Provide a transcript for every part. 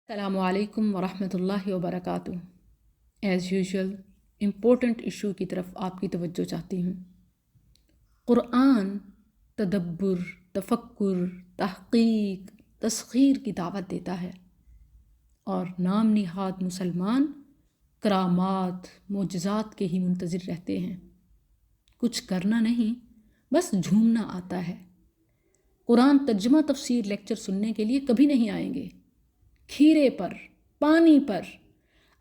السلام علیکم ورحمۃ اللہ وبرکاتہ۔ ایز یوزول امپورٹنٹ ایشو کی طرف آپ کی توجہ چاہتی ہوں۔ قرآن تدبر، تفکر، تحقیق، تسخیر کی دعوت دیتا ہے، اور نام نہاد مسلمان کرامات، معجزات کے ہی منتظر رہتے ہیں۔ کچھ کرنا نہیں، بس جھومنا آتا ہے۔ قرآن ترجمہ تفسیر لیکچر سننے کے لیے کبھی نہیں آئیں گے۔ کھیرے پر، پانی پر،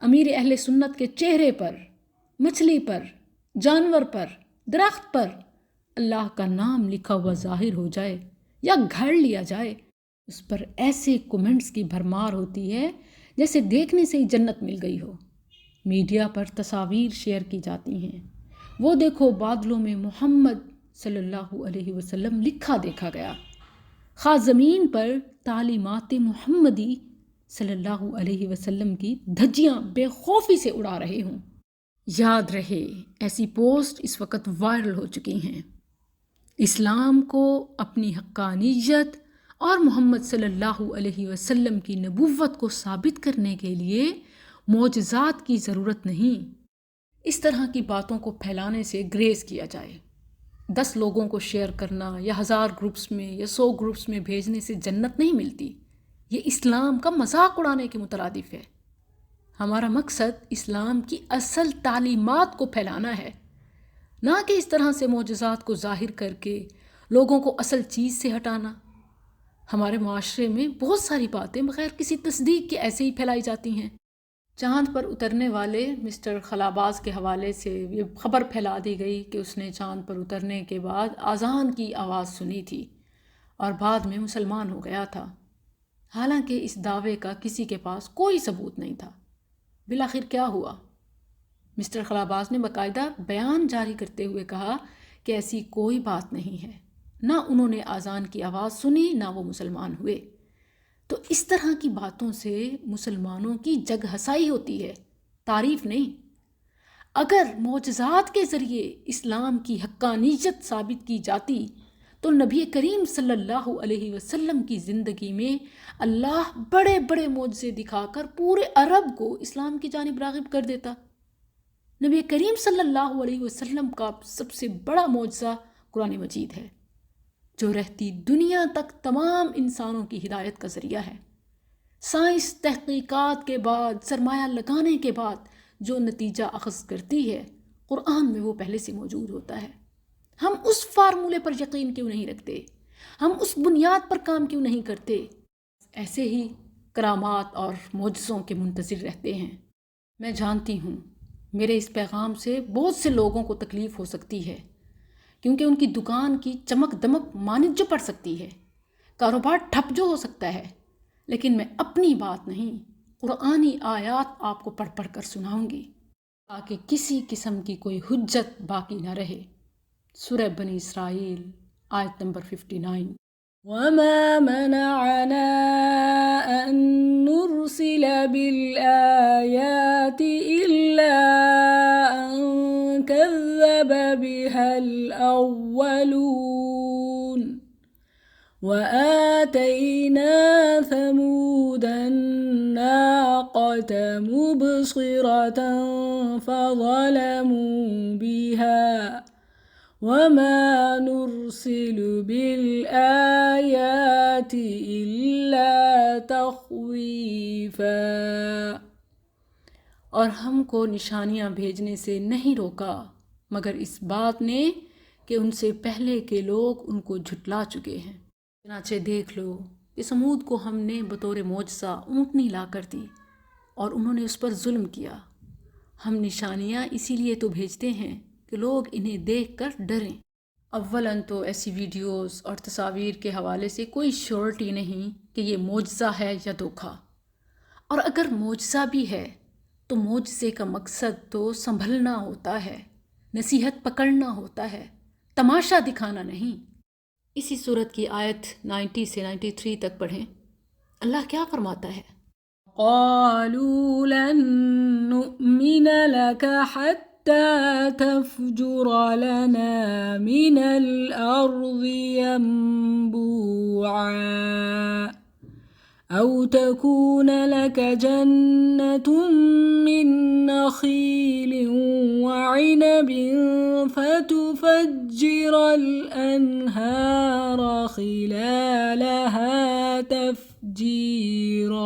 امیر اہل سنت کے چہرے پر، مچھلی پر، جانور پر، درخت پر اللہ کا نام لکھا ہوا ظاہر ہو جائے یا گھڑ لیا جائے، اس پر ایسے کومنٹس کی بھرمار ہوتی ہے جیسے دیکھنے سے ہی جنت مل گئی ہو۔ میڈیا پر تصاویر شیئر کی جاتی ہیں، وہ دیکھو بادلوں میں محمد صلی اللہ علیہ وسلم لکھا دیکھا گیا، خواہ زمین پر تعلیمات محمدی صلی اللہ علیہ وسلم کی دھجیاں بے خوفی سے اڑا رہے ہوں۔ یاد رہے، ایسی پوسٹ اس وقت وائرل ہو چکی ہیں۔ اسلام کو اپنی حقانیت اور محمد صلی اللہ علیہ وسلم کی نبوت کو ثابت کرنے کے لیے معجزات کی ضرورت نہیں۔ اس طرح کی باتوں کو پھیلانے سے گریز کیا جائے۔ 10 لوگوں کو شیئر کرنا یا 1000 گروپس میں یا 100 گروپس میں بھیجنے سے جنت نہیں ملتی۔ یہ اسلام کا مذاق اڑانے کے مترادف ہے۔ ہمارا مقصد اسلام کی اصل تعلیمات کو پھیلانا ہے، نہ کہ اس طرح سے معجزات کو ظاہر کر کے لوگوں کو اصل چیز سے ہٹانا۔ ہمارے معاشرے میں بہت ساری باتیں بغیر کسی تصدیق کے ایسے ہی پھیلائی جاتی ہیں۔ چاند پر اترنے والے مسٹر خلاباز کے حوالے سے یہ خبر پھیلا دی گئی کہ اس نے چاند پر اترنے کے بعد اذان کی آواز سنی تھی اور بعد میں مسلمان ہو گیا تھا، حالانکہ اس دعوے کا کسی کے پاس کوئی ثبوت نہیں تھا۔ بالآخر کیا ہوا؟ مسٹر خلاباز نے باقاعدہ بیان جاری کرتے ہوئے کہا کہ ایسی کوئی بات نہیں ہے، نہ انہوں نے اذان کی آواز سنی، نہ وہ مسلمان ہوئے۔ تو اس طرح کی باتوں سے مسلمانوں کی جگ ہسائی ہوتی ہے، تعریف نہیں۔ اگر معجزات کے ذریعے اسلام کی حقانیت ثابت کی جاتی تو نبی کریم صلی اللہ علیہ وسلم کی زندگی میں اللہ بڑے بڑے معجزے دکھا کر پورے عرب کو اسلام کی جانب راغب کر دیتا۔ نبی کریم صلی اللہ علیہ وسلم کا سب سے بڑا معجزہ قرآن مجید ہے، جو رہتی دنیا تک تمام انسانوں کی ہدایت کا ذریعہ ہے۔ سائنس تحقیقات کے بعد، سرمایہ لگانے کے بعد جو نتیجہ اخذ کرتی ہے، قرآن میں وہ پہلے سے موجود ہوتا ہے۔ ہم اس فارمولے پر یقین کیوں نہیں رکھتے؟ ہم اس بنیاد پر کام کیوں نہیں کرتے؟ ایسے ہی کرامات اور معجزوں کے منتظر رہتے ہیں۔ میں جانتی ہوں میرے اس پیغام سے بہت سے لوگوں کو تکلیف ہو سکتی ہے، کیونکہ ان کی دکان کی چمک دمک مانند جو پڑ سکتی ہے، کاروبار ٹھپ جو ہو سکتا ہے، لیکن میں اپنی بات نہیں، قرآنی آیات آپ کو پڑھ پڑھ کر سناؤں گی تاکہ کسی قسم کی کوئی حجت باقی نہ رہے۔ سورہ بنی اسرائیل آیت نمبر 59۔ وَمَا مَنَعَنَا أَن نُرْسِلَ بِالْآيَاتِ إِلَّا أَن كَذَّبَ بِهَا الْأَوَّلُونَ وَآتَيْنَا ثَمُودَ النَّاقَةَ مُبْصِرَةً فَظَلَمُوا بِهَا وَمَا نُرْسِلُ بِالْآيَاتِ إِلَّا تَخْوِيفًا۔ اور ہم کو نشانیاں بھیجنے سے نہیں روکا مگر اس بات نے کہ ان سے پہلے کے لوگ ان کو جھٹلا چکے ہیں۔ چنانچہ دیکھ لو کہ سمود کو ہم نے بطور معجزہ اونٹنی لا کر دی اور انہوں نے اس پر ظلم کیا۔ ہم نشانیاں اسی لیے تو بھیجتے ہیں کہ لوگ انہیں دیکھ کر ڈریں۔ اولاً تو ایسی ویڈیوز اور تصاویر کے حوالے سے کوئی شیورٹی نہیں کہ یہ معجزہ ہے یا دھوکہ، اور اگر معجزہ بھی ہے تو معجزے کا مقصد تو سنبھلنا ہوتا ہے، نصیحت پکڑنا ہوتا ہے، تماشا دکھانا نہیں۔ اسی صورت کی آیت 90 سے 93 تک پڑھیں۔ اللہ کیا فرماتا ہے؟ قَالُوا لَن نُؤْمِنَ لَكَ حَتَّى تَفْجُرَ لَنَا مِنَ الْأَرْضِ يَنبُوعًا أو تكون لك جنة من نخيل وعنب فتفجر الأنهار خلالها تفجيرا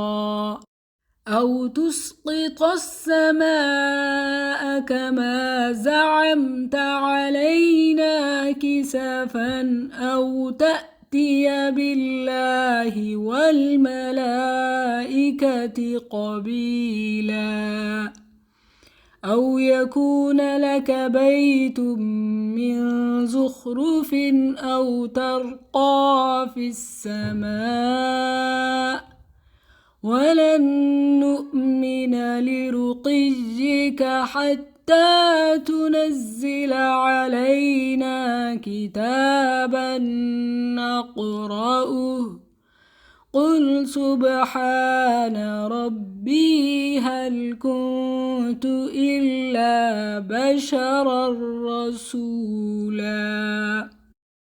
أو تسقط السماء كما زعمت علينا كسفا أو تأتي بالله والملائكة قبيلا أو يكون لك بيت من زخرف أو ترقى في السماء ولن نؤمن لرقيك حتى تنزل علينا كتابا نقرأه قل سبحان ربي هل كنت إلا بشرا رسولا۔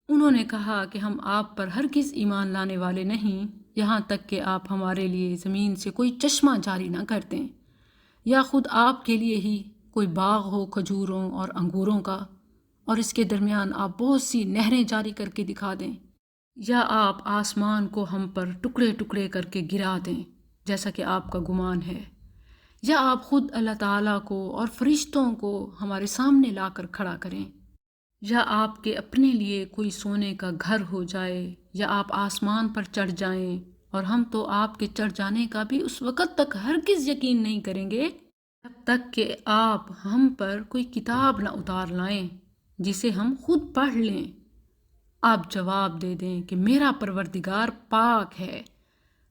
انہوں نے کہا کہ ہم آپ پر ہرگز ایمان لانے والے نہیں یہاں تک کہ آپ ہمارے لیے زمین سے کوئی چشمہ جاری نہ کر دیں، یا خود آپ کے لیے ہی کوئی باغ ہو کھجوروں اور انگوروں کا اور اس کے درمیان آپ بہت سی نہریں جاری کر کے دکھا دیں، یا آپ آسمان کو ہم پر ٹکڑے ٹکڑے کر کے گرا دیں جیسا کہ آپ کا گمان ہے، یا آپ خود اللہ تعالیٰ کو اور فرشتوں کو ہمارے سامنے لا کر کھڑا کریں، یا آپ کے اپنے لیے کوئی سونے کا گھر ہو جائے، یا آپ آسمان پر چڑھ جائیں اور ہم تو آپ کے چڑھ جانے کا بھی اس وقت تک ہرگز یقین نہیں کریں گے جب تک کہ آپ ہم پر کوئی کتاب نہ اتار لائیں جسے ہم خود پڑھ لیں۔ آپ جواب دے دیں کہ میرا پروردگار پاک ہے،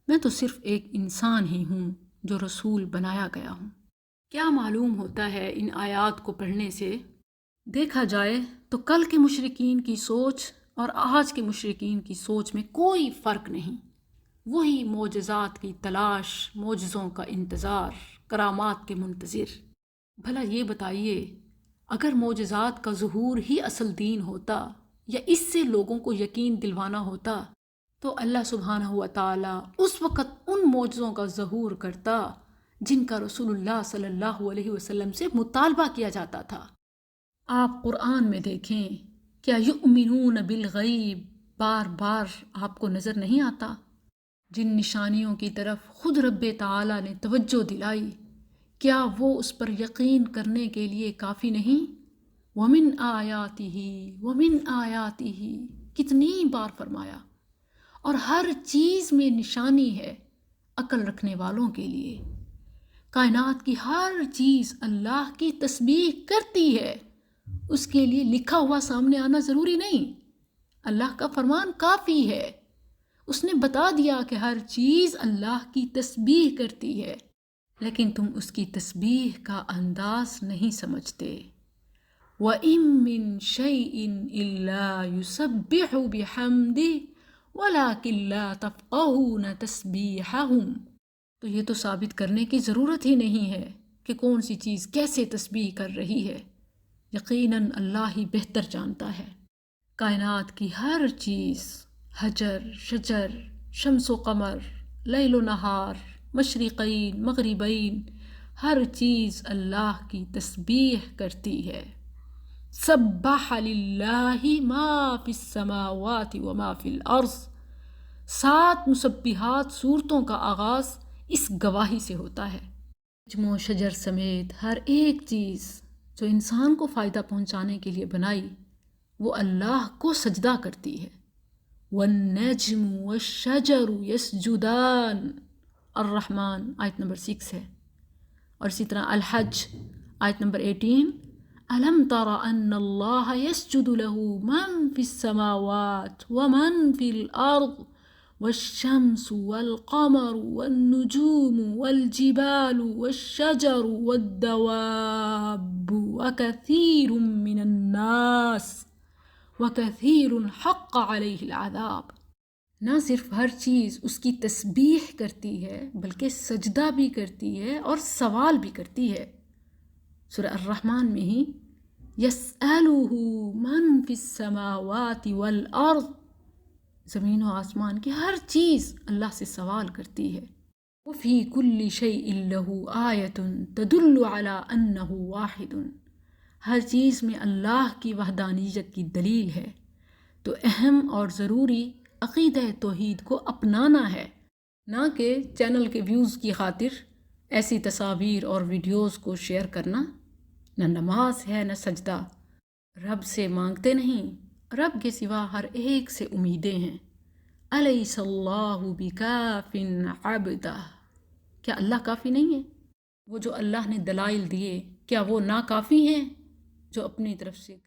میں تو صرف ایک انسان ہی ہوں جو رسول بنایا گیا ہوں۔ کیا معلوم ہوتا ہے ان آیات کو پڑھنے سے؟ دیکھا جائے تو کل کے مشرکین کی سوچ اور آج کے مشرکین کی سوچ میں کوئی فرق نہیں، وہی معجزات کی تلاش، معجزوں کا انتظار، کرامات کے منتظر۔ بھلا یہ بتائیے، اگر معجزات کا ظہور ہی اصل دین ہوتا یا اس سے لوگوں کو یقین دلوانا ہوتا تو اللہ سبحانہ و تعالیٰ اس وقت ان معجزوں کا ظہور کرتا جن کا رسول اللہ صلی اللہ علیہ وسلم سے مطالبہ کیا جاتا تھا۔ آپ قرآن میں دیکھیں، کیا یؤمنون بالغیب بار بار آپ کو نظر نہیں آتا؟ جن نشانیوں کی طرف خود رب تعالیٰ نے توجہ دلائی، کیا وہ اس پر یقین کرنے کے لیے کافی نہیں؟ وَمِنْ آیَاتِهِ وَمِنْ آیَاتِهِ کتنی بار فرمایا، اور ہر چیز میں نشانی ہے عقل رکھنے والوں کے لیے۔ کائنات کی ہر چیز اللہ کی تسبیح کرتی ہے، اس کے لیے لکھا ہوا سامنے آنا ضروری نہیں، اللہ کا فرمان کافی ہے، اس نے بتا دیا کہ ہر چیز اللہ کی تسبیح کرتی ہے، لیکن تم اس کی تسبیح کا انداز نہیں سمجھتے۔ وَإِن مِّن شَيْءٍ إِلَّا يُسَبِّحُ بِحَمْدِهِ وَلَكِن لَّا تَفْقَهُونَ تَسْبِيحَهُمْ۔ تو یہ تو ثابت کرنے کی ضرورت ہی نہیں ہے کہ کون سی چیز کیسے تسبیح کر رہی ہے، یقیناً اللہ ہی بہتر جانتا ہے۔ کائنات کی ہر چیز، حجر، شجر، شمس و قمر، لیل و نہار، مشرقین، مغربین، ہر چیز اللہ کی تسبیح کرتی ہے۔ سبح للہ ما فی السماوات وما فی الارض۔ 7 مسبحات صورتوں کا آغاز اس گواہی سے ہوتا ہے۔ نجم و شجر سمیت ہر ایک چیز جو انسان کو فائدہ پہنچانے کے لیے بنائی وہ اللہ کو سجدہ کرتی ہے۔ والنجم والشجر یسجدان، الرحمن آیت نمبر 6 ہے، اور اسی طرح الحج آیت نمبر 18، أَلَمْ تَرَ أَنَّ اللَّهَ يَسْجُدُ لَهُ مَنْ فِي السَّمَاوَاتِ وَمَنْ فِي الْأَرْضِ وَالشَّمْسُ وَالْقَمَرُ وَالنُّجُومُ وَالْجِبَالُ وَالشَّجَرُ وَالدَّوَابُ وَكَثِيرٌ مِّنَ النَّاسِ وَكَثِيرٌ حَقَّ عَلَيْهِ الْعَذَابُ۔ نہ صرف ہر چیز اس کی تسبیح کرتی ہے بلکہ سجدہ بھی کرتی ہے اور سوال بھی کرتی ہے۔ سورہ الرحمن میں ہی يَسْأَلُهُ مَنْ فِي السَّمَاوَاتِ وَالْأَرْضِ، زمین و آسمان کی ہر چیز اللہ سے سوال کرتی ہے۔ وَفِي كُلِّ شَيْءٍ لَهُ آیَةٌ تَدُلُّ عَلَىٰ أَنَّهُ وَاحِدٌ، ہر چیز میں اللہ کی وحدانیت کی دلیل ہے۔ تو اہم اور ضروری عقیدہ توحید کو اپنانا ہے، نہ کہ چینل کے ویوز کی خاطر ایسی تصاویر اور ویڈیوز کو شیئر کرنا۔ نہ نماز ہے نہ سجدہ، رب سے مانگتے نہیں، رب کے سوا ہر ایک سے امیدیں ہیں۔ الیس اللہ بکاف عبدہ، کیا اللہ کافی نہیں ہے؟ وہ جو اللہ نے دلائل دیے کیا وہ ناکافی ہیں جو اپنی طرف سے